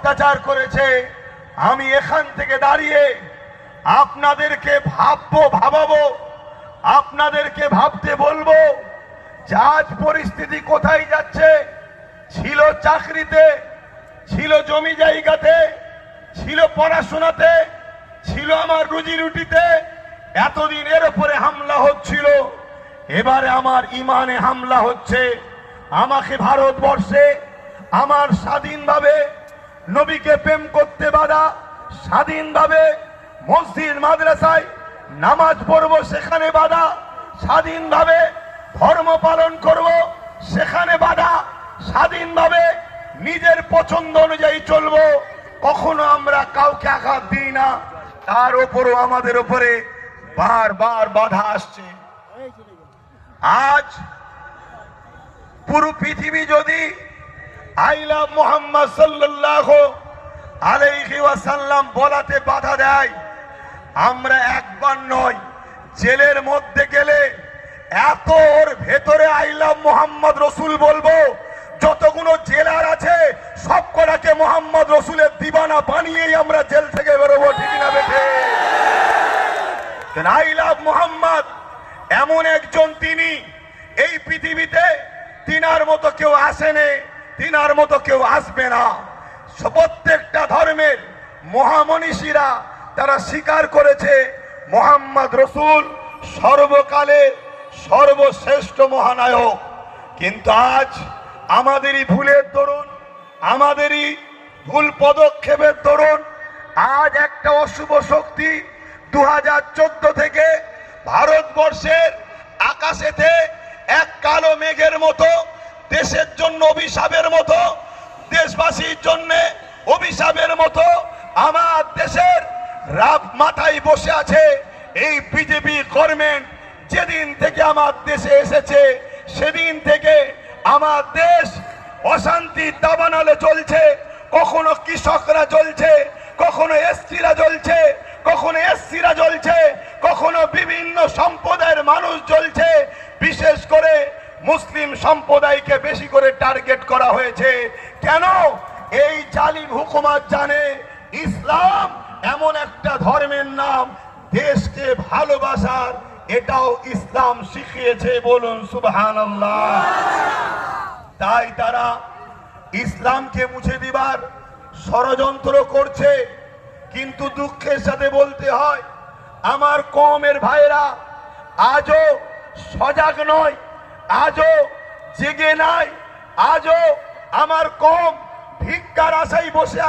অত্যাচার করেছে। আমি এখান থেকে দাঁড়িয়ে আপনাদেরকে ভাবাবো, আপনাদেরকে ভাবতে বলবো যে আজ পরিস্থিতি কোথায় যাচ্ছে। ছিল চাকরিতে, ছিল জমি জায়গাতে, ছিল পড়াশোনাতে, ছিল আমার রুজি রুটিতে, এতদিন এর উপরে হামলা হচ্ছিল। এবারে আমার ইমানে হামলা হচ্ছে। আমাকে ভারতবর্ষে আমার স্বাধীনভাবে নবীকে প্রেম করতে বাধা, স্বাধীনভাবে মসজিদ মাদ্রাসায় নামাজ পড়ব সেখানে বাধা, স্বাধীনভাবে ধর্ম পালন করব সেখানে বাধা, স্বাধীনভাবে নিজের পছন্দ অনুযায়ী চলব, কখনো আমরা কাউকে আঘাত দিই না। তার উপরও আমাদের উপরে বারবার বাধা আসছে। আজ পুরো পৃথিবী যদি আই লাভ মুহাম্মদ সাল্লাল্লাহু আলাইহি ওয়াসাল্লাম বলাতে বাধা দেয়, আমরা একবার নয়, জেলের মধ্যে গেলে এত ওর ভেতরে আই লাভ মুহাম্মদ রসুল বলবো, যতগুলো জেলার আছে সব কটাকে মোহাম্মদ রসুলের দিবানা বানিয়েই আমরা জেল থেকে বেরোবো, ঠিক না বেঠে? আই লাভ মুহাম্মদ এমন একজন, তিনি এই পৃথিবীতে তিনার মতো কেউ আসেনি, তিনার মতো কেউ আসবে না। প্রত্যেকটা ধর্মের মহামনীষীরা তারা স্বীকার করেছে মোহাম্মদ রসুল সর্বকালের সর্বশ্রেষ্ঠ মহানায়ক। কিন্তু আজ আমাদেরই ভুলের দরুন, আমাদেরই ভুল পদক্ষেপের দরুন আজ একটা অশুভ শক্তি 2014 থেকে ভারতবর্ষের আকাশেতে এক কালো মেঘের মতো, দেশের জন্য অভিশাপের মতো, দেশবাসীর জন্য অভিশাপের মতো আমার দেশের মাথায় বসে আছে। এই বিজেপি গভর্নমেন্ট যেদিন থেকে আমার দেশে এসেছে সেদিন থেকে আমার দেশ অশান্তির দাবানলে চলছে। কখনো কৃষকরা জ্বলছে, কখনো এসটিরা জ্বলছে, কখনো এসসিরা জ্বলছে, কখনো বিভিন্ন সম্প্রদায়ের মানুষ জ্বলছে। বিশেষ করে মুসলিম সম্প্রদায়কে বেশি করে টার্গেট করা হয়েছে। কেন? এই জালিম হুকুমত জানে ইসলাম এমন একটা ধর্মের নাম, দেশকে ভালোবাসার এটাও ইসলাম শিখিয়েছে, বলুন সুবহানাল্লাহ। তাই তারা ইসলামকে মুছে দিবার ষড়যন্ত্র করছে। কিন্তু দুঃখের সাথে বলতে হয়, আমার কওমের ভাইরা আজও সজাগ নয়, আজও জেগে নাই, আজও আমার কওম ভিক্ষার আশায় বসে আছে।